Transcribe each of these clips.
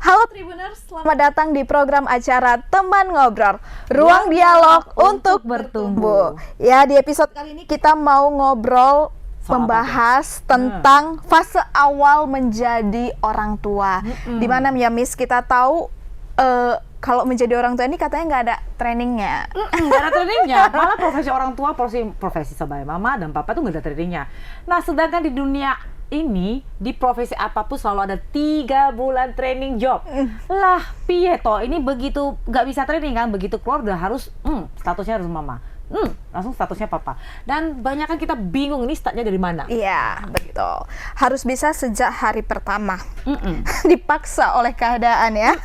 Halo Tribuners, selamat datang di program acara Teman Ngobrol, ruang dialog untuk bertumbuh. Ya, di episode kali ini kita mau ngobrol membahas tentang fase awal menjadi orang tua. Dimana ya Miss, kita tahu kalau menjadi orang tua ini katanya nggak ada trainingnya. Nggak ada trainingnya, malah profesi orang tua, profesi sebagai mama dan papa tuh nggak ada trainingnya. Nah, sedangkan di dunia ini, di profesi apapun selalu ada 3 bulan training job. Lah, piye toh, ini begitu nggak bisa training kan, begitu keluar udah harus, statusnya harus mama. Langsung statusnya papa. Dan banyak kan kita bingung ini startnya dari mana. Iya, betul. Harus bisa sejak hari pertama. Dipaksa oleh keadaan ya.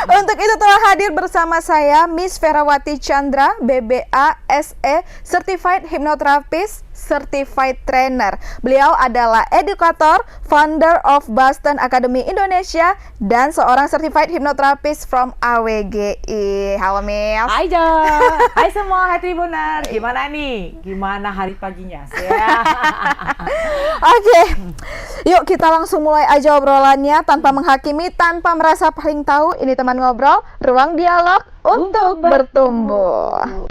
Untuk itu telah hadir bersama saya Miss Ferawati Chandra, BBA SE, Certified Hypnotherapist, Certified Trainer. Beliau adalah edukator, founder of Boston Academy Indonesia, dan seorang Certified Hypnotherapist from AWGI. Halo Miss. Hai Jo, hai semua, hai Tribuners. Gimana nih? Gimana hari paginya? Oke, yuk kita langsung mulai aja obrolannya tanpa menghakimi, tanpa merasa paling tahu. Ini teman ngobrol, ruang dialog untuk bertumbuh.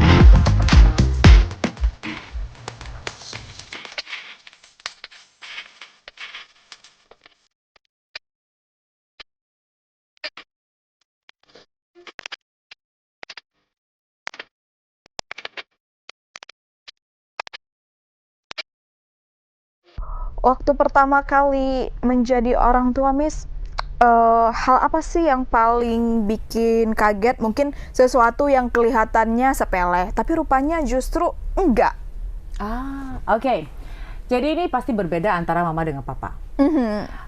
Waktu pertama kali menjadi orang tua, Miss, hal apa sih yang paling bikin kaget? Mungkin sesuatu yang kelihatannya sepele, tapi rupanya justru enggak. Oke. Jadi ini pasti berbeda antara mama dengan papa.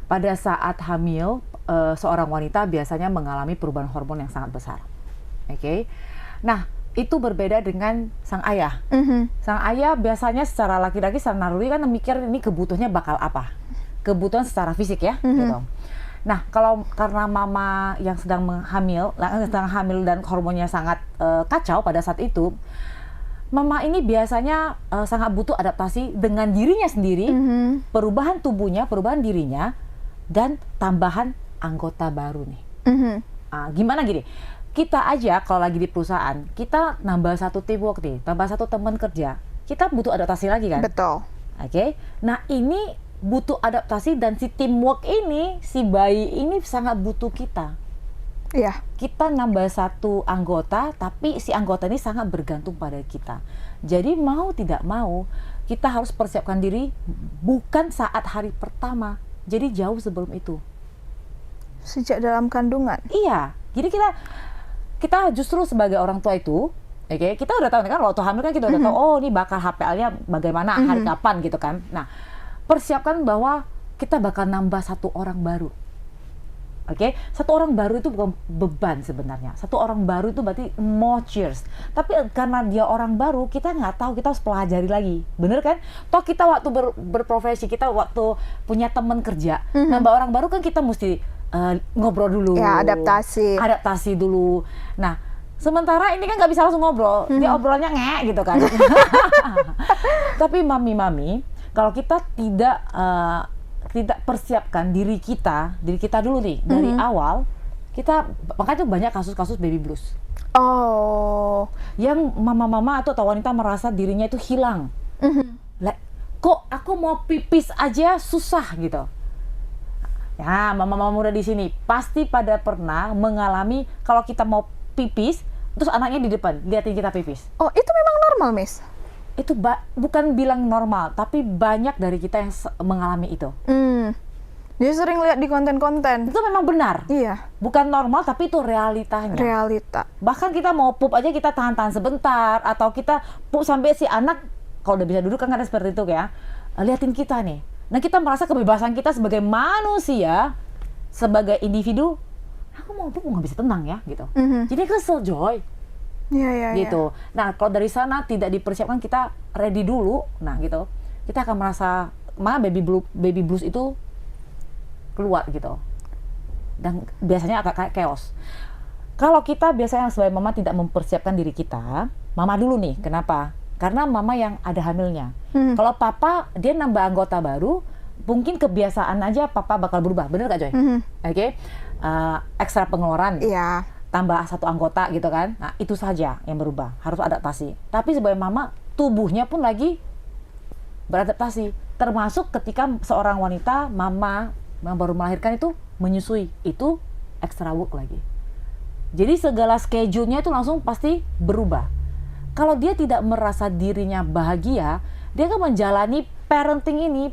Pada saat hamil, seorang wanita biasanya mengalami perubahan hormon yang sangat besar. Oke. Nah, itu berbeda dengan sang ayah. Sang ayah biasanya secara laki-laki, secara naluri kan mikir ini kebutuhannya bakal apa. Kebutuhan secara fisik ya. Gitu. Nah, karena mama yang sedang hamil dan hormonnya sangat kacau pada saat itu, mama ini biasanya sangat butuh adaptasi dengan dirinya sendiri, perubahan tubuhnya, perubahan dirinya, dan tambahan anggota baru nih. Gimana gini? Kita aja kalau lagi di perusahaan, kita nambah satu teamwork nih, tambah satu teman kerja, kita butuh adaptasi lagi kan? Betul. Oke. Nah, ini butuh adaptasi dan si teamwork ini, si bayi ini sangat butuh kita. Iya. Kita nambah satu anggota, tapi si anggota ini sangat bergantung pada kita. Jadi mau tidak mau, kita harus persiapkan diri bukan saat hari pertama, jadi jauh sebelum itu. Sejak dalam kandungan? Iya. Jadi kita justru sebagai orang tua itu, kita udah tahu kan, waktu hamil kan kita udah tahu, oh ini bakal HPL-nya bagaimana, hari kapan gitu kan. Nah, persiapkan bahwa kita bakal nambah satu orang baru. Satu orang baru itu bukan beban sebenarnya. Satu orang baru itu berarti more cheers. Tapi karena dia orang baru, kita nggak tahu, kita harus pelajari lagi. Bener kan? Toh kita waktu berprofesi, kita waktu punya teman kerja, nambah orang baru kan kita mesti ngobrol dulu. Ya, adaptasi dulu. Nah, sementara ini kan nggak bisa langsung ngobrol. Dia obrolannya ngek gitu kan. Tapi mami-mami, kalau kita tidak persiapkan diri kita dulu nih dari awal, makanya tuh banyak kasus-kasus baby blues. Yang mama-mama atau wanita merasa dirinya itu hilang. Kok aku mau pipis aja susah gitu. Ya, mama-mama muda di sini pasti pada pernah mengalami kalau kita mau pipis, terus anaknya di depan liatin kita pipis. Oh, itu memang normal, Miss? Itu bukan bilang normal, tapi banyak dari kita yang mengalami itu. Dia sering lihat di konten-konten. Itu memang benar. Iya. Bukan normal, tapi itu realitanya. Realita. Bahkan kita mau pup aja kita tahan-tahan sebentar, atau kita pup sampai si anak kalau udah bisa duduk kan ada seperti itu ya. Liatin kita nih. Nah, kita merasa kebebasan kita sebagai manusia, sebagai individu, aku mau pup nggak bisa tenang ya gitu. Jadi kesel Joy. Iya. Gitu. Nah, kalau dari sana tidak dipersiapkan, kita ready dulu, nah gitu, kita akan merasa baby blues itu keluar gitu. Dan biasanya agak kayak chaos. Kalau kita biasanya sebagai mama tidak mempersiapkan diri kita, mama dulu nih, kenapa? Karena mama yang ada hamilnya. Kalau papa, dia nambah anggota baru, mungkin kebiasaan aja papa bakal berubah, bener gak Joy? ekstra pengeluaran, Iya. tambah satu anggota gitu kan. Nah, itu saja yang berubah, harus adaptasi. Tapi sebagai mama, tubuhnya pun lagi beradaptasi. Termasuk ketika seorang wanita, mama yang baru melahirkan itu menyusui, itu extra work lagi. Jadi segala schedule-nya itu langsung pasti berubah. Kalau dia tidak merasa dirinya bahagia, dia akan menjalani parenting ini,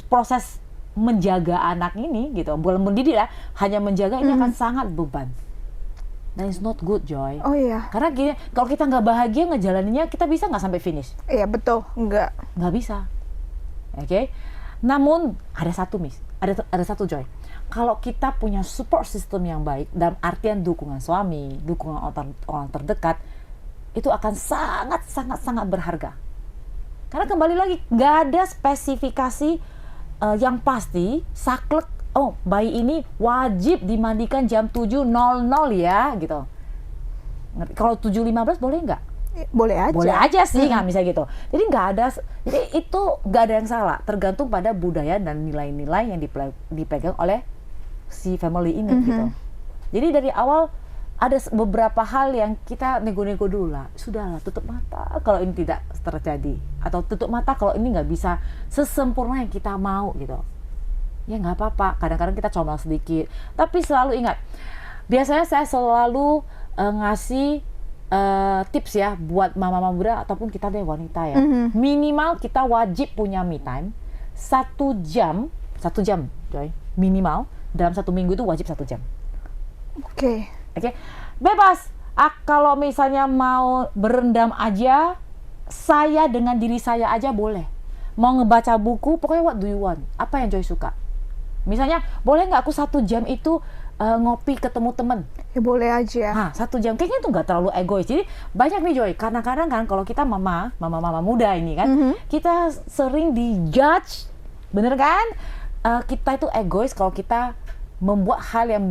proses menjaga anak ini gitu, bukan mendidik ya, hanya menjaga ini akan sangat beban. Dan it's not good, Joy. Oh iya. Karena gini, kalau kita nggak bahagia ngejalaninnya, kita bisa nggak sampai finish? Iya betul, enggak. Nggak bisa. Oke. Namun ada satu ada satu, Joy. Kalau kita punya support system yang baik, dalam artian dukungan suami, dukungan orang terdekat, itu akan sangat berharga. Karena kembali lagi, nggak ada spesifikasi yang pasti, saklek, oh bayi ini wajib dimandikan jam 7.00 ya, gitu. Kalau 7.15 boleh nggak? Boleh aja. Boleh aja sih, nggak bisa gitu. Jadi nggak ada, jadi itu nggak ada yang salah. Tergantung pada budaya dan nilai-nilai yang dipegang oleh si family ini gitu. Jadi dari awal ada beberapa hal yang kita nego-nego dulu lah. Sudahlah, tutup mata kalau ini tidak terjadi, atau tutup mata kalau ini nggak bisa sesempurna yang kita mau gitu. Ya nggak apa-apa. Kadang-kadang kita comel sedikit, tapi selalu ingat. Biasanya saya selalu ngasih tips ya buat mama-mama muda ataupun kita deh wanita ya. Minimal kita wajib punya me time 1 jam, Joy, minimal dalam 1 minggu itu wajib 1 jam. Oke. Bebas. Kalau misalnya mau berendam aja, saya dengan diri saya aja boleh. Mau ngebaca buku, pokoknya what do you want? Apa yang Joy suka? Misalnya, boleh nggak aku 1 jam itu ngopi ketemu temen? Ya boleh aja. Nah, 1 jam kayaknya itu nggak terlalu egois. Jadi banyak nih Joy, kadang-kadang kan kalau kita mama muda ini kan, kita sering dijudge, bener kan? Kita itu egois kalau kita membuat hal yang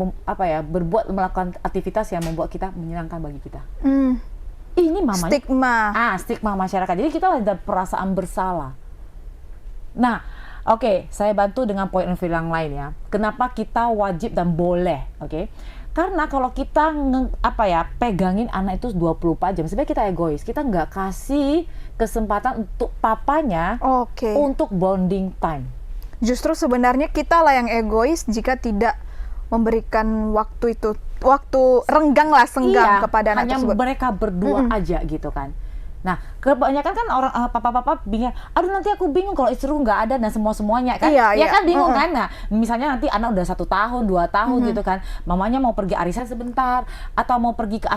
melakukan aktivitas yang membuat kita menyenangkan bagi kita. Ini mamanya stigma masyarakat. Jadi kita ada perasaan bersalah. Nah, oke, saya bantu dengan poin yang lain ya. Kenapa kita wajib dan boleh? Oke. Karena kalau kita pegangin anak itu 24 jam, sebenarnya kita egois. Kita nggak kasih kesempatan untuk papanya untuk bonding time. Justru sebenarnya kita lah yang egois jika tidak memberikan waktu senggang kepada anak tersebut. Hanya mereka berdua aja gitu kan. Nah, kebanyakan kan orang papa-papa bingung, aduh nanti aku bingung kalau istriku nggak ada dan semuanya kan, kan bingung kan. Nah, misalnya nanti anak udah 1 tahun, 2 tahun gitu kan, mamanya mau pergi arisan sebentar, atau mau pergi ke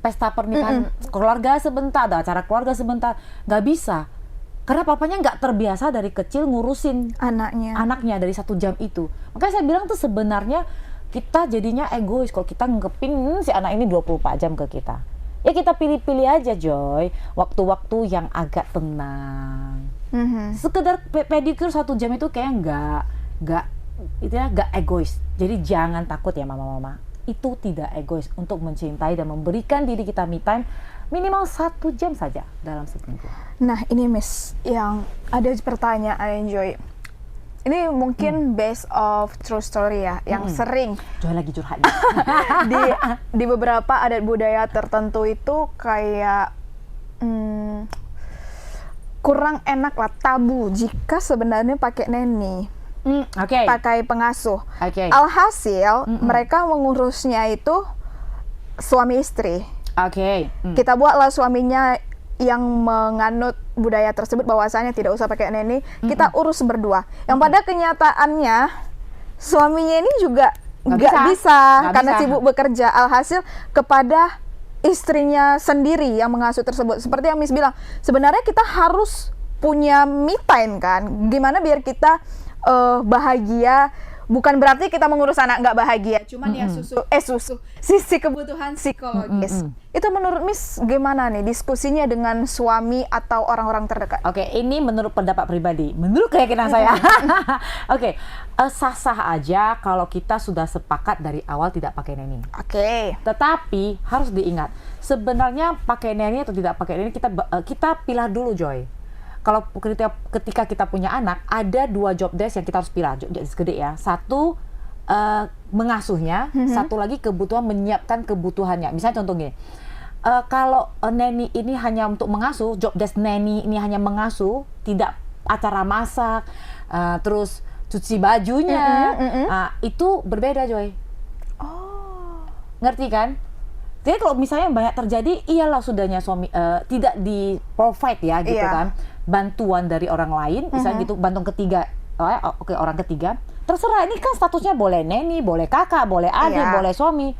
pesta pernikahan keluarga sebentar, ada acara keluarga sebentar, nggak bisa. Karena papanya nggak terbiasa dari kecil ngurusin anaknya dari 1 jam itu. Makanya saya bilang tuh sebenarnya kita jadinya egois kalau kita ngepin si anak ini 24 jam ke kita. Ya kita pilih-pilih aja Joy, waktu-waktu yang agak tenang. Sekedar pedicure 1 jam itu kayak nggak egois. Jadi jangan takut ya mama-mama, itu tidak egois untuk mencintai dan memberikan diri kita me time minimal 1 jam saja dalam seminggu. Nah ini Miss, yang ada pertanyaan Joy. Ini mungkin based of true story ya, yang sering Joy lagi curhat di beberapa adat budaya tertentu itu kayak kurang enak lah, tabu jika sebenarnya pakai neni, pakai pengasuh. Alhasil mereka mengurusnya itu suami istri. Kita buatlah suaminya yang menganut budaya tersebut bahwasanya tidak usah pakai neni, kita urus berdua. Yang pada kenyataannya suaminya ini juga nggak bisa karena sibuk bekerja. Alhasil kepada istrinya sendiri yang mengasuh tersebut. Seperti yang Miss bilang, sebenarnya kita harus punya me time kan. Gimana biar kita bahagia. Bukan berarti kita mengurus anak nggak bahagia, cuman ya sisi kebutuhan psikologis. Itu menurut Miss gimana nih diskusinya dengan suami atau orang-orang terdekat? Ini menurut pendapat pribadi, menurut keyakinan saya. Sah-sah aja kalau kita sudah sepakat dari awal tidak pakai neni. Tetapi harus diingat, sebenarnya pakai neni atau tidak pakai neni kita pilih dulu Joy. Kalau ketika kita punya anak, ada 2 job desk yang kita harus pilih, job desk gede ya. 1, mengasuhnya, satu lagi kebutuhan menyiapkan kebutuhannya. Misalnya contohnya, kalau nanny ini hanya untuk mengasuh, job desk nanny ini hanya mengasuh, tidak acara masak, terus cuci bajunya, itu berbeda, Joy. Oh. Ngerti kan? Jadi kalau misalnya banyak terjadi, iyalah sudahnya suami tidak di provide ya gitu kan, bantuan dari orang lain, misalnya gitu, bantuan ketiga, orang ketiga, terserah ini kan statusnya boleh neni, boleh kakak, boleh adik, boleh suami,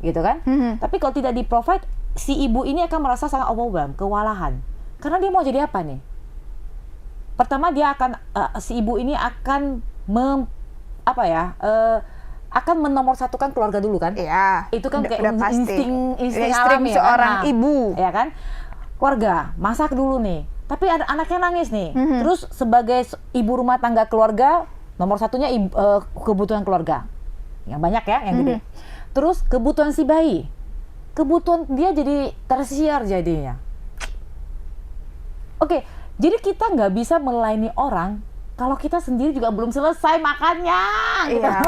gitu kan? Tapi kalau tidak di provide, si ibu ini akan merasa sangat overwhelmed, kewalahan, karena dia mau jadi apa nih? Pertama dia akan si ibu ini akan akan menomorsatukan keluarga dulu kan? Iya. Itu kan kayak pasti. insting alami seorang ibu. Ya kan? Keluarga, masak dulu nih. Tapi ada anaknya nangis nih. Terus sebagai ibu rumah tangga keluarga, nomor satunya kebutuhan keluarga. Yang banyak ya, yang gede. Terus kebutuhan si bayi. Kebutuhan dia jadi tersier jadinya. Oke, jadi kita nggak bisa melayani orang kalau kita sendiri juga belum selesai makannya. Gitu. Iya,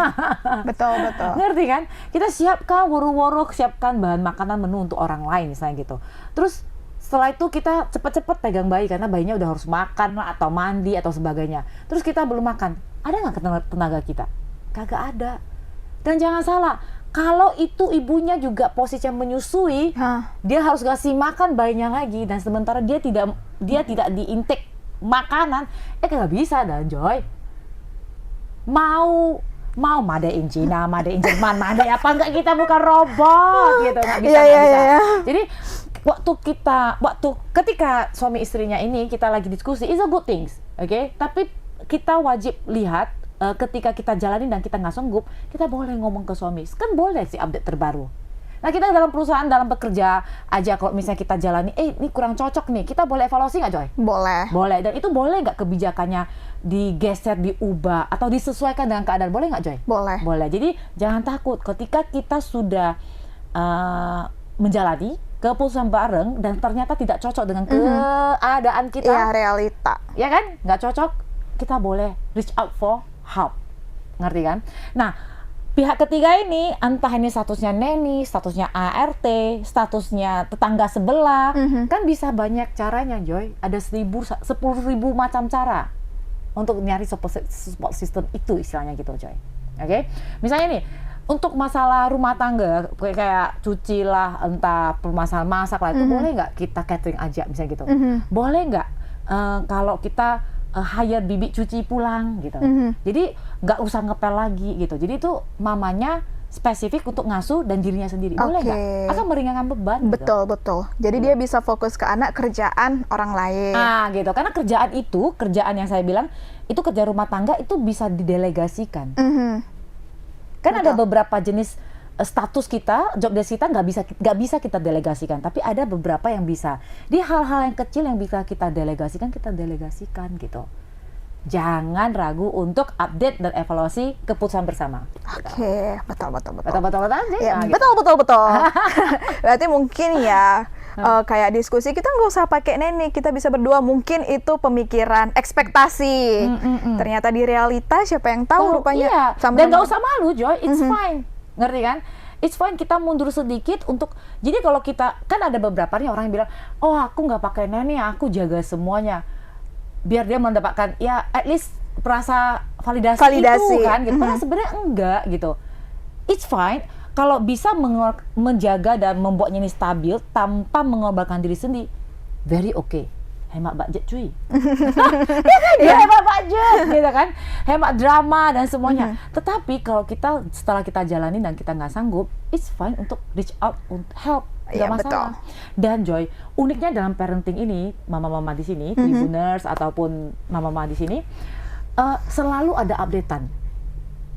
betul. Ngerti kan? Kita siapkan woro-woro, siapkan bahan makanan menu untuk orang lain misalnya gitu. Terus setelah itu kita cepet-cepet pegang bayi karena bayinya udah harus makan atau mandi atau sebagainya. Terus kita belum makan. Ada nggak tenaga kita? Kagak ada. Dan jangan salah, kalau itu ibunya juga posisinya menyusui, dia harus kasih makan bayinya lagi, dan sementara dia tidak di intake makanan, nggak bisa dah, Joy. Mau made in China, made in Jerman, made apa enggak, kita bukan robot gitu, nggak bisa. Jadi ketika suami istrinya ini kita lagi diskusi, it's a good things, oke? Tapi kita wajib lihat ketika kita jalani dan kita nggak sanggup, kita boleh ngomong ke suami, kan boleh sih update terbaru. Nah kita dalam perusahaan, dalam bekerja aja, kalau misalnya kita jalani, ini kurang cocok nih, kita boleh evaluasi nggak, Joy? Boleh, dan itu boleh nggak kebijakannya digeser, diubah, atau disesuaikan dengan keadaan, boleh nggak, Joy? Boleh, jadi jangan takut ketika kita sudah menjalani keputusan bareng dan ternyata tidak cocok dengan keadaan kita. Iya, realita. Ya kan? Nggak cocok, kita boleh reach out for help. Ngerti kan? Nah, pihak ketiga ini, entah ini statusnya neni, statusnya ART, statusnya tetangga sebelah, kan bisa banyak caranya, Joy. Ada 10.000 macam cara untuk nyari support system itu, istilahnya gitu, Joy. Oke? Misalnya nih, untuk masalah rumah tangga, kayak cuci lah, entah permasalahan masak lah, itu boleh nggak kita catering aja, misalnya gitu? Boleh nggak kalau kita hire bibi cuci pulang gitu. Jadi nggak usah ngepel lagi gitu. Jadi itu mamanya spesifik untuk ngasuh dan dirinya sendiri. Boleh nggak? Akan meringankan beban. Betul. Jadi dia bisa fokus ke anak, kerjaan orang lain. Gitu. Karena kerjaan yang saya bilang itu kerja rumah tangga itu bisa didelegasikan. Kan ada beberapa jenis status kita, job desk kita nggak bisa kita delegasikan, tapi ada beberapa yang bisa. Di hal-hal yang kecil yang bisa kita delegasikan gitu. Jangan ragu untuk update dan evaluasi keputusan bersama. Oke, betul. Ya, betul. Berarti mungkin ya kayak diskusi kita nggak usah pakai neni, kita bisa berdua. Mungkin itu pemikiran, ekspektasi. Ternyata di realita siapa yang tahu rupanya. Iya. Dan nggak usah malu, Joy. It's fine. Ngerti kan? It's fine kita mundur sedikit untuk, jadi kalau kita, kan ada beberapa nih orang yang bilang, oh aku nggak pakai neni, aku jaga semuanya. Biar dia mendapatkan, ya at least perasa validasi itu kan, gitu. Padahal sebenarnya enggak gitu. It's fine kalau bisa menjaga dan membuatnya ini stabil tanpa mengorbankan diri sendiri, very okay. Hemat budget, cuy. Hemat budget, gitu kan? Hemat drama dan semuanya. Tetapi kalau kita setelah kita jalani dan kita nggak sanggup, it's fine untuk reach out untuk help. Nggak masalah. Betul. Dan Joy, uniknya dalam parenting ini, mama-mama di sini, Tribuners ataupun mama-mama di sini, selalu ada updatean.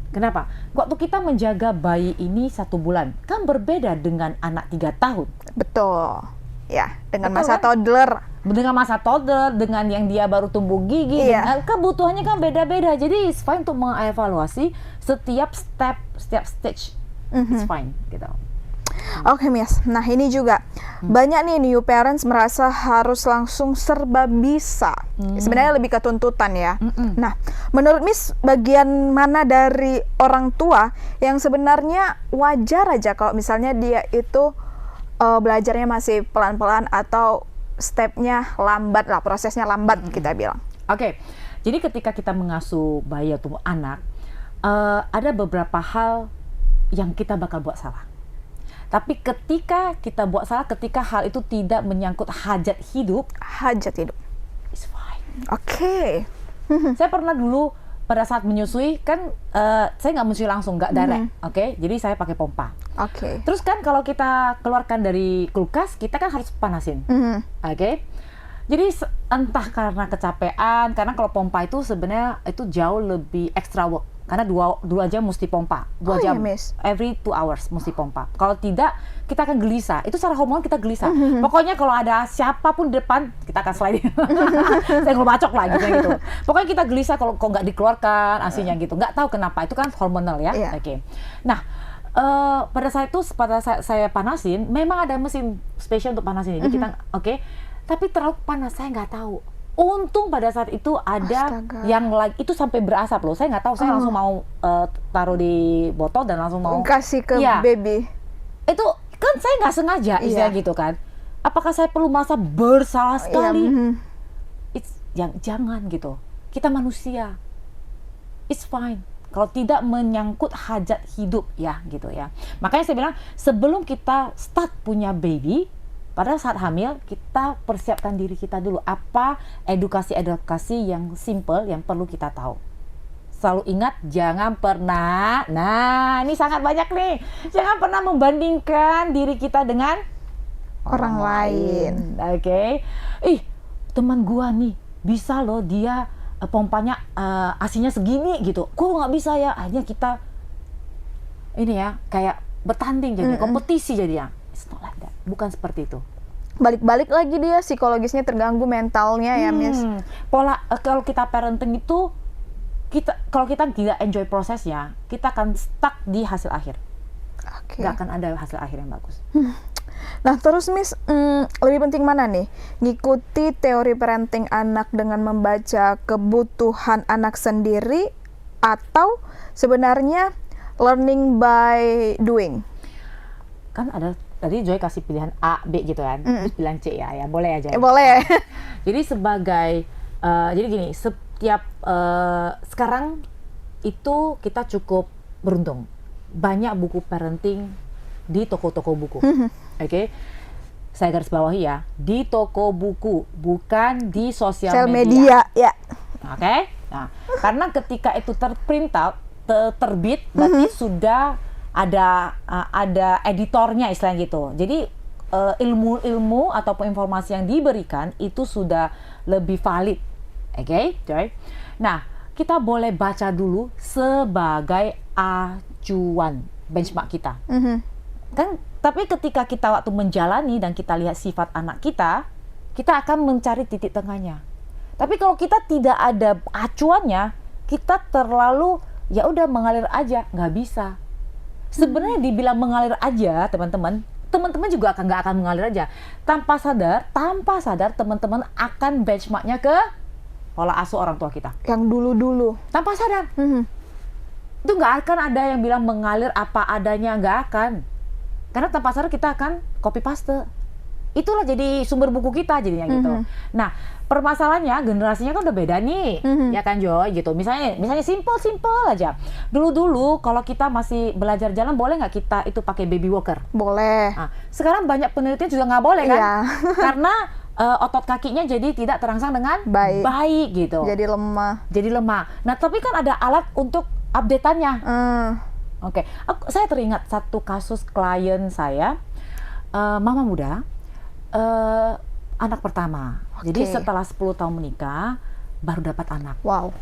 Kenapa? Waktu kita menjaga bayi ini 1 bulan, kan berbeda dengan anak 3 tahun. Betul. Ya, dengan masa toddler. Dengan masa toddler, dengan yang dia baru tumbuh gigi, dengan kebutuhannya kan beda-beda. Jadi it's fine untuk mengevaluasi setiap step, setiap stage. It's fine, gitu. Oke, Miss. Nah, ini juga banyak nih new parents merasa harus langsung serba bisa. Sebenarnya lebih ke tuntutan ya. Nah, Menurut Miss, bagian mana dari orang tua yang sebenarnya wajar aja kalau misalnya dia itu belajarnya masih pelan-pelan atau stepnya lambat lah, prosesnya lambat kita bilang. Oke, jadi ketika kita mengasuh bayi atau anak, ada beberapa hal yang kita bakal buat salah. Tapi ketika kita buat salah, ketika hal itu tidak menyangkut hajat hidup, It's fine. Oke. Saya pernah dulu pada saat menyusui kan, saya nggak menyusui langsung, nggak direct, oke? Jadi saya pakai pompa. Oke. Terus kan kalau kita keluarkan dari kulkas, kita kan harus panasin, oke? Jadi entah karena kecapean, karena kalau pompa itu sebenarnya itu jauh lebih extra work. Karena dua jam mesti pompa, 2 jam, Miss. every 2 hours mesti pompa. Kalau tidak, kita akan gelisah. Itu secara hormon kita gelisah. Pokoknya kalau ada siapapun di depan, kita akan sliding. Saya ngelobacok lah gitu. Pokoknya kita gelisah kalau kok nggak dikeluarkan asinya gitu. Nggak tahu kenapa, itu kan hormonal ya. Yeah. Oke. Nah, pada saat itu, pada saat saya panasin, memang ada mesin spesial untuk panasin. Jadi kita, tapi terlalu panas, saya nggak tahu. Untung pada saat itu ada yang lagi itu sampai berasap loh. Saya nggak tahu, saya langsung mau taruh di botol dan langsung mau kasih ke baby. Itu kan saya nggak sengaja istilah gitu kan. Apakah saya perlu merasa bersalah sekali? Jangan gitu. Kita manusia. It's fine. Kalau tidak menyangkut hajat hidup ya gitu ya. Makanya saya bilang sebelum kita start punya baby, pada saat hamil, kita persiapkan diri kita dulu. Apa edukasi-edukasi yang simple yang perlu kita tahu. Selalu ingat, jangan pernah, nah ini sangat banyak nih, jangan pernah membandingkan diri kita dengan orang lain. Oke. Teman gua nih, bisa loh dia pompanya asinya segini gitu. Kok nggak bisa ya? Akhirnya kita, ini ya, kayak bertanding jadi, kompetisi jadi ya. It's not like that. Bukan seperti itu. Balik-balik lagi dia psikologisnya terganggu, mentalnya ya Miss. Pola kalau kita parenting itu kalau kita tidak enjoy prosesnya, kita akan stuck di hasil akhir. Nggak akan ada hasil akhir yang bagus. Nah terus Miss, lebih penting mana nih? Ngikuti teori parenting anak dengan membaca kebutuhan anak sendiri, atau sebenarnya learning by doing? Kan ada tadi Joy kasih pilihan A, B gitu kan, terus pilihan C ya boleh aja. Boleh. Jadi sebagai jadi gini, setiap sekarang itu kita cukup beruntung, banyak buku parenting di toko-toko buku. Oke. Saya garis bawahi ya, di toko buku, bukan di sosial media. Ya. Oke. Nah, karena ketika itu terprint out, terbit, berarti sudah ada editornya istilahnya gitu. Jadi ilmu-ilmu ataupun informasi yang diberikan itu sudah lebih valid. Oke, Joy. Nah, kita boleh baca dulu sebagai acuan benchmark kita. Kan, tapi ketika kita waktu menjalani dan kita lihat sifat anak kita akan mencari titik tengahnya. Tapi kalau kita tidak ada acuannya, kita terlalu ya udah mengalir aja, nggak bisa. Sebenarnya dibilang mengalir aja, teman-teman juga nggak akan mengalir aja. Tanpa sadar teman-teman akan benchmarknya ke pola asuh orang tua kita. Yang dulu-dulu. Tanpa sadar. Itu nggak akan ada yang bilang mengalir apa adanya, nggak akan. Karena tanpa sadar kita akan copy paste. Itulah jadi sumber buku kita jadinya gitu. Nah, permasalahannya generasinya kan udah beda nih, ya kan Joy gitu. Misalnya simple aja. Dulu kalau kita masih belajar jalan, boleh nggak kita itu pakai baby walker? Boleh. Nah, sekarang banyak penelitian juga nggak boleh kan? Iya. Karena otot kakinya jadi tidak terangsang dengan baik gitu. Jadi lemah. Nah, tapi kan ada alat untuk update-annya. Oke. Saya teringat satu kasus klien saya, mama muda. Anak pertama. Jadi setelah 10 tahun menikah baru dapat anak. Wow.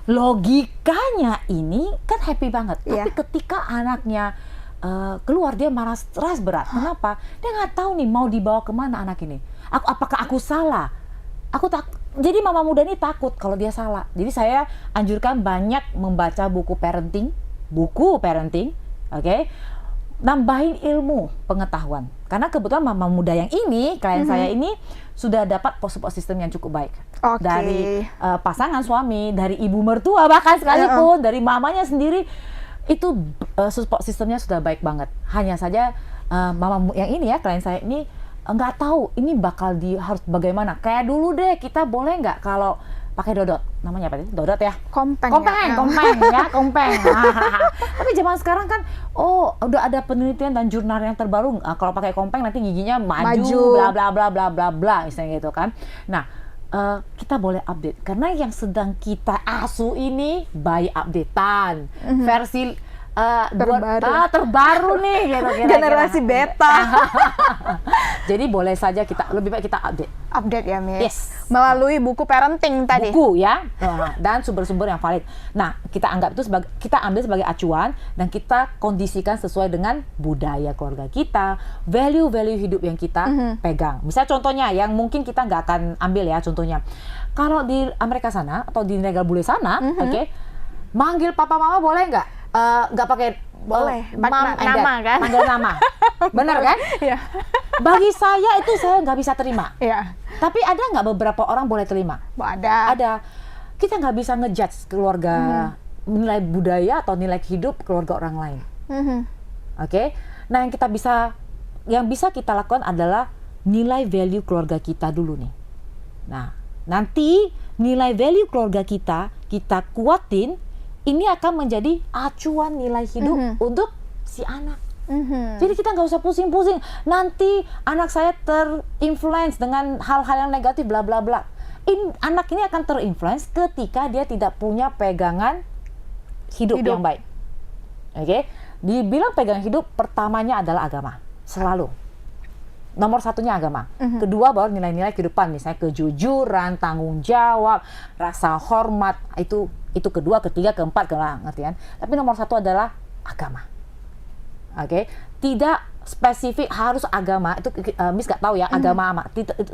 Logikanya ini kan happy banget. Tapi ketika anaknya keluar, dia marah stres berat. Kenapa? Dia nggak tahu nih mau dibawa kemana anak ini. Apakah aku salah? Jadi mama muda ini takut kalau dia salah. Jadi saya anjurkan banyak membaca buku parenting, oke? nambahin ilmu pengetahuan. Karena kebetulan mama muda yang ini, klien saya ini sudah dapat support system yang cukup baik. Dari pasangan suami, dari ibu mertua bahkan sekalipun, dari mamanya sendiri, itu support systemnya sudah baik banget. Hanya saja mama yang ini ya, klien saya ini nggak tahu ini bakal harus bagaimana. Kayak dulu deh, kita boleh nggak kalau pakai dodot, namanya apa sih? Dodot ya? Kompeng Ya, kompeng. Tapi zaman sekarang kan, udah ada penelitian dan jurnal yang terbaru. Kalau pakai kompeng nanti giginya maju, bla bla bla bla bla bla, misalnya gitu kan. Nah, kita boleh update karena yang sedang kita asuh ini bayi updatean, versi terbaru nih, gitu, generasi beta. Jadi boleh saja lebih baik kita update Ya, Miss. Yes. Melalui buku parenting tadi. Buku ya, dan sumber-sumber yang valid. Nah, kita ambil sebagai acuan dan kita kondisikan sesuai dengan budaya keluarga kita, value-value hidup yang kita pegang. Misalnya contohnya yang mungkin kita nggak akan ambil ya, contohnya kalau di Amerika sana atau di negara bule sana, manggil papa mama boleh nggak pakai boleh nama kan? Panggil nama, bener kan? Iya. Bagi saya itu saya nggak bisa terima. Iya. Tapi ada nggak beberapa orang boleh terima? Ada. Kita nggak bisa ngejudge keluarga, nilai budaya atau nilai hidup keluarga orang lain. Oke? Nah, yang bisa kita lakukan adalah nilai value keluarga kita dulu nih. Nah, nanti nilai value keluarga kita kuatin, ini akan menjadi acuan nilai hidup untuk si anak. Jadi kita nggak usah pusing-pusing. Nanti anak saya terinfluence dengan hal-hal yang negatif, bla bla bla. Anak ini akan terinfluence ketika dia tidak punya pegangan hidup yang baik. Oke? Dibilang pegangan hidup, pertamanya adalah agama. Selalu. Nomor satunya agama. Kedua baru nilai-nilai kehidupan, misalnya kejujuran, tanggung jawab, rasa hormat. Itu kedua, ketiga, keempat, ngerti kan? Tapi nomor satu adalah agama. Oke, tidak spesifik harus agama. Itu Miss nggak tahu ya agama apa.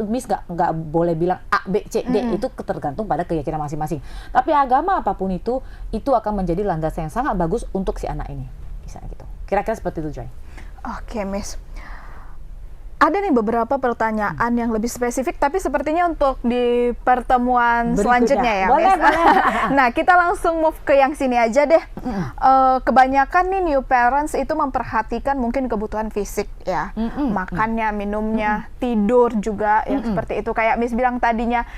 Miss nggak boleh bilang A, B, C, D. Itu tergantung pada keyakinan masing-masing. Tapi agama apapun itu akan menjadi landasan yang sangat bagus untuk si anak ini. Bisa gitu. Kira-kira seperti itu, Joy. Oke, Miss. Ada nih beberapa pertanyaan yang lebih spesifik, tapi sepertinya untuk di pertemuan selanjutnya ya, boleh, Miss. Boleh. Nah, kita langsung move ke yang sini aja deh. Kebanyakan nih new parents itu memperhatikan mungkin kebutuhan fisik ya, makannya, minumnya, tidur juga yang seperti itu. Kayak Miss bilang tadinya,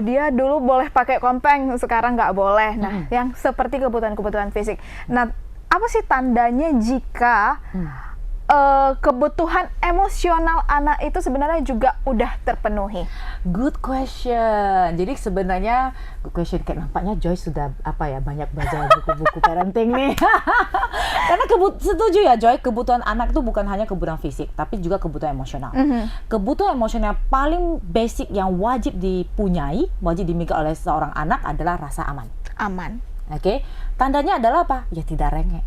dia dulu boleh pakai kompeng, sekarang nggak boleh. Nah, yang seperti kebutuhan-kebutuhan fisik. Nah, apa sih tandanya jika kebutuhan emosional anak itu sebenarnya juga udah terpenuhi? Good question. Jadi sebenarnya good question, kayak nampaknya Joy sudah banyak baca buku-buku parenting nih. Karena setuju ya Joy, kebutuhan anak itu bukan hanya kebutuhan fisik, tapi juga kebutuhan emosional. Kebutuhan emosional paling basic yang wajib dipunyai, wajib dimiliki oleh seorang anak adalah rasa aman. Oke. Tandanya adalah apa? Ya tidak rengek.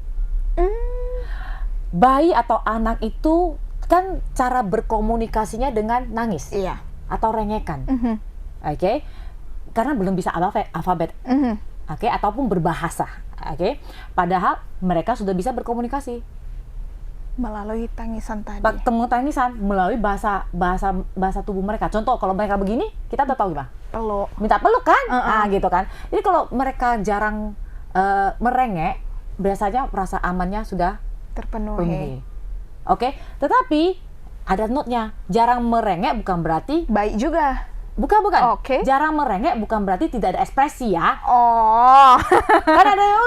Bayi atau anak itu kan cara berkomunikasinya dengan nangis, atau rengekan, oke? Karena belum bisa alfabet, oke? Ataupun berbahasa, oke? Padahal mereka sudah bisa berkomunikasi melalui tangisan tadi. Tangisan melalui bahasa tubuh mereka. Contoh, kalau mereka begini, kita udah tahu gimana? Peluk. Minta peluk kan? Gitu kan? Jadi kalau mereka jarang merengek, biasanya rasa amannya sudah terpenuhi. Oke, tetapi ada note-nya. Jarang merengek bukan berarti baik juga. Bukan. Oke. Jarang merengek bukan berarti tidak ada ekspresi ya. Kan ada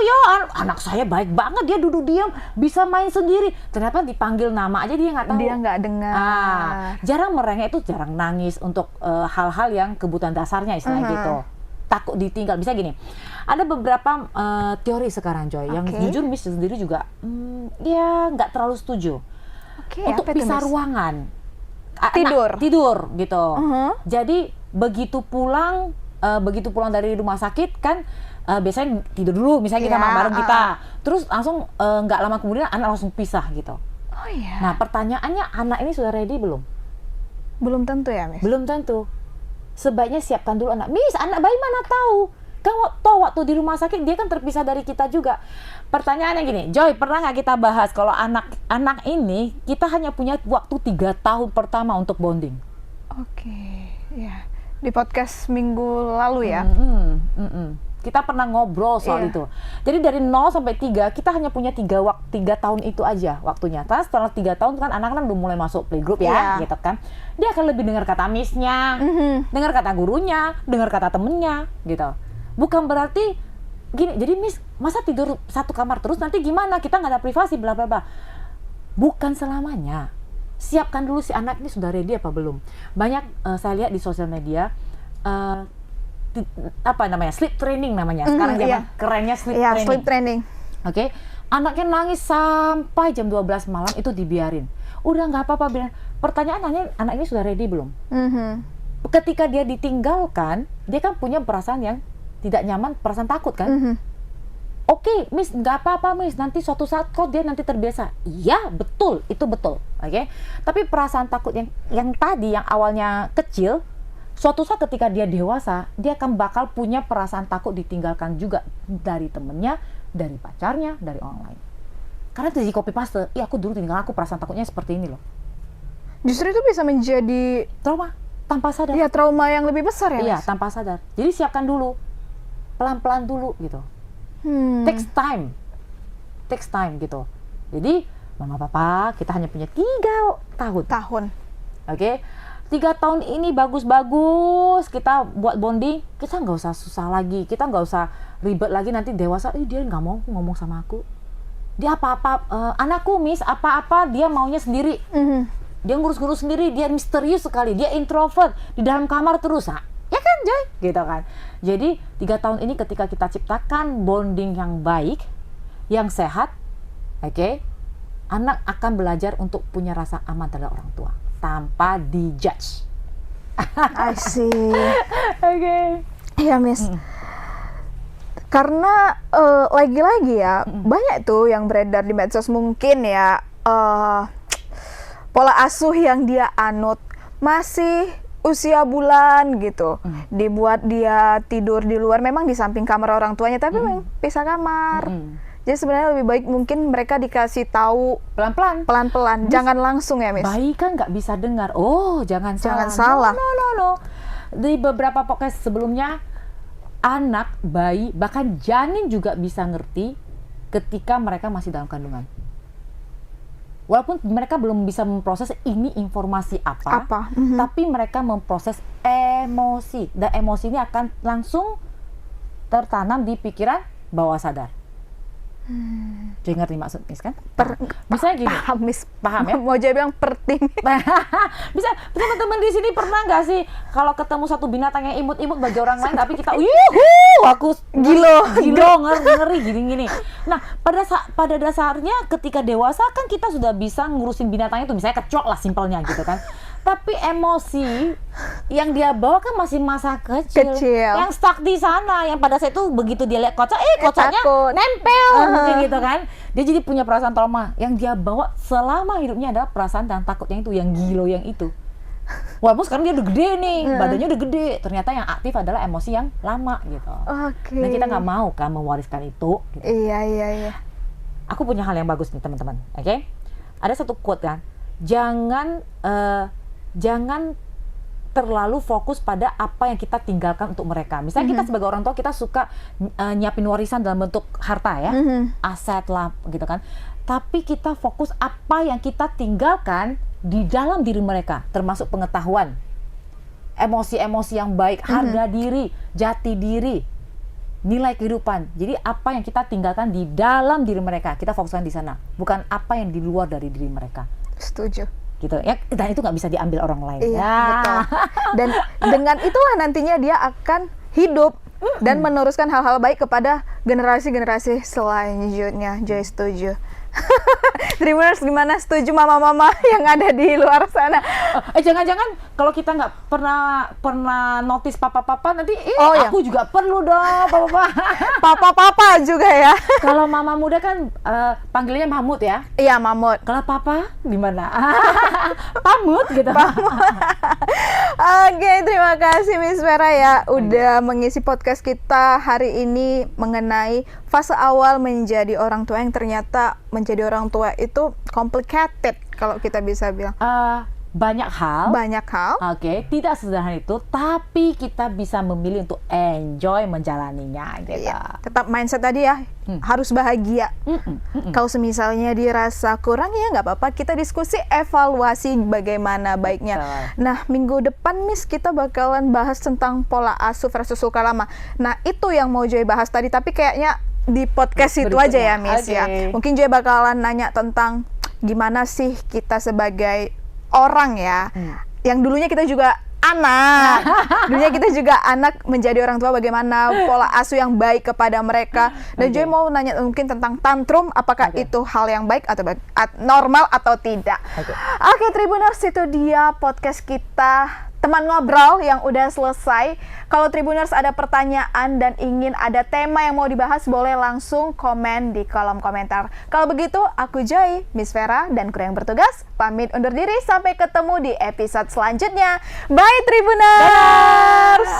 anak saya baik banget, dia duduk diam, bisa main sendiri. Ternyata dipanggil nama aja dia nggak tahu. Dia nggak dengar. Jarang merengek itu jarang nangis untuk hal-hal yang kebutuhan dasarnya istilahnya gitu. Takut ditinggal, bisa gini. Ada beberapa teori sekarang Joy, yang jujur Miss sendiri juga ya nggak terlalu setuju. Untuk pisah ruangan, tidur gitu. Jadi begitu pulang dari rumah sakit kan biasanya tidur dulu, misalnya kita bareng kita, terus langsung nggak lama kemudian anak langsung pisah gitu. Nah pertanyaannya, anak ini sudah ready belum? Belum tentu ya, Miss. Belum tentu. Sebaiknya siapkan dulu anak. Miss, anak bayi mana tahu Kan waktu di rumah sakit dia kan terpisah dari kita juga. Pertanyaannya gini, Joy, pernah nggak kita bahas kalau anak ini kita hanya punya waktu 3 tahun pertama untuk bonding? Oke, ya. Di podcast minggu lalu ya. Kita pernah ngobrol soal itu. Jadi dari 0 sampai 3 kita hanya punya 3 tahun itu aja waktunya. Terus setelah 3 tahun kan anak-anak udah mulai masuk playgroup ya, gitu kan. Dia akan lebih dengar kata miss-nya, dengar kata gurunya, dengar kata temennya, gitu. Bukan berarti gini, jadi miss masa tidur satu kamar terus nanti gimana? Kita nggak ada privasi, bla bla bla. Bukan selamanya. Siapkan dulu si anak ini sudah ready apa belum. Banyak saya lihat di sosial media apa namanya, sleep training namanya sekarang zaman kerennya sleep training. Oke, anaknya nangis sampai jam 12 malam itu dibiarin, udah nggak apa-apa, bilang. Pertanyaannya, anak ini sudah ready belum? Ketika dia ditinggalkan, dia kan punya perasaan yang tidak nyaman, perasaan takut kan. Oke, miss, nggak apa-apa miss, nanti suatu saat kok dia nanti terbiasa. Iya, betul, itu betul. Oke, tapi perasaan takut yang tadi yang awalnya kecil, suatu saat ketika dia dewasa, dia akan bakal punya perasaan takut ditinggalkan juga dari temennya, dari pacarnya, dari orang lain. Karena itu di copy paste, iya aku dulu tinggal, aku perasaan takutnya seperti ini loh. Justru itu bisa menjadi trauma tanpa sadar. Iya, trauma yang lebih besar ya. Iya, tanpa sadar. Jadi siapkan dulu, pelan-pelan dulu gitu. Takes time gitu. Jadi mama papa kita hanya punya 3 tahun. Oke. 3 tahun ini bagus-bagus kita buat bonding, kita nggak usah susah lagi, kita nggak usah ribet lagi nanti dewasa, dia nggak mau ngomong sama aku, dia apa-apa, anakku miss apa-apa dia maunya sendiri, dia ngurus-ngurus sendiri, dia misterius sekali, dia introvert, di dalam kamar terus, ya kan Joy? Gitu kan. Jadi 3 tahun ini ketika kita ciptakan bonding yang baik, yang sehat, oke, anak akan belajar untuk punya rasa aman terhadap orang tua tanpa dijudge. I see. Oke. Iya miss. Karena lagi-lagi ya banyak tuh yang beredar di medsos, mungkin ya pola asuh yang dia anut masih usia bulan gitu, dibuat dia tidur di luar, memang di samping kamar orang tuanya, tapi memang pisah kamar. Jadi sebenarnya lebih baik mungkin mereka dikasih tahu pelan-pelan, jangan langsung ya miss. Bayi kan nggak bisa dengar. Oh, jangan salah. No. Di beberapa podcast sebelumnya, anak, bayi, bahkan janin juga bisa ngerti ketika mereka masih dalam kandungan. Walaupun mereka belum bisa memproses ini informasi apa. Tapi mereka memproses emosi, dan emosi ini akan langsung tertanam di pikiran bawah sadar. Jadi ngerti maksud miss kan? Misalnya gini, paham ya? Mau jadi bilang perting. Bisa teman-teman di sini pernah nggak sih kalau ketemu satu binatang yang imut-imut bagi orang lain, tapi kita aku gilo ngeri gini. Nah, pada dasarnya ketika dewasa kan kita sudah bisa ngurusin binatang itu, misalnya kecoak lah simpelnya gitu kan. Tapi emosi yang dia bawa kan masih masa kecil. Yang stuck di sana, yang pada saat itu begitu dia lihat kocaknya nempel gitu kan. Dia jadi punya perasaan trauma. Yang dia bawa selama hidupnya adalah perasaan dan takutnya itu, yang gilo yang itu. Walaupun sekarang dia udah gede nih, badannya udah gede, ternyata yang aktif adalah emosi yang lama gitu. Dan kita nggak mau kan mewariskan itu gitu. Iya. Aku punya hal yang bagus nih teman-teman, oke? Ada satu quote kan, jangan terlalu fokus pada apa yang kita tinggalkan untuk mereka. Misalnya kita sebagai orang tua, kita suka nyiapin warisan dalam bentuk harta ya, aset lah gitu kan. Tapi kita fokus apa yang kita tinggalkan di dalam diri mereka, termasuk pengetahuan, emosi-emosi yang baik, harga diri, jati diri, nilai kehidupan. Jadi apa yang kita tinggalkan di dalam diri mereka, kita fokuskan di sana, bukan apa yang di luar dari diri mereka. Setuju. Gitu ya, dan itu nggak bisa diambil orang lain. Iya, betul. Dan dengan itulah nantinya dia akan hidup dan meneruskan hal-hal baik kepada generasi-generasi selanjutnya. Joy setuju. Dreamers gimana, setuju mama-mama yang ada di luar sana? Jangan-jangan kalau kita nggak pernah notice papa-papa nanti, aku juga perlu dong papa-papa juga ya. Kalau mama muda kan panggilnya Mamut ya? Iya, Mamut. Kalau papa gimana? Pamut gitu. Oke, terima kasih Miss Vera ya udah mengisi podcast kita hari ini mengenai fase awal menjadi orang tua yang ternyata menjadi orang tua itu complicated kalau kita bisa bilang. Banyak hal. Oke, tidak sederhana itu, tapi kita bisa memilih untuk enjoy menjalaninya gitu. Iya, tetap mindset tadi ya, harus bahagia. Kalau semisalnya dirasa kurang ya nggak apa-apa, kita diskusi evaluasi bagaimana baiknya. Nah, minggu depan Miss kita bakalan bahas tentang pola asuh versus suka lama. Nah, itu yang mau Joy bahas tadi, tapi kayaknya di podcast itu aja ya Miss ya. Mungkin Joy bakalan nanya tentang gimana sih kita sebagai orang ya, yang dulunya kita juga anak, dulunya kita juga anak menjadi orang tua, bagaimana pola asuh yang baik kepada mereka. Dan Joy mau nanya mungkin tentang tantrum, apakah itu hal yang baik atau normal atau tidak. Oke, Tribuners, itu dia podcast kita, teman ngobrol yang udah selesai. Kalau Tribuners ada pertanyaan dan ingin ada tema yang mau dibahas, boleh langsung komen di kolom komentar. Kalau begitu, aku Joy, Miss Vera, dan kru yang bertugas pamit undur diri. Sampai ketemu di episode selanjutnya. Bye Tribuners!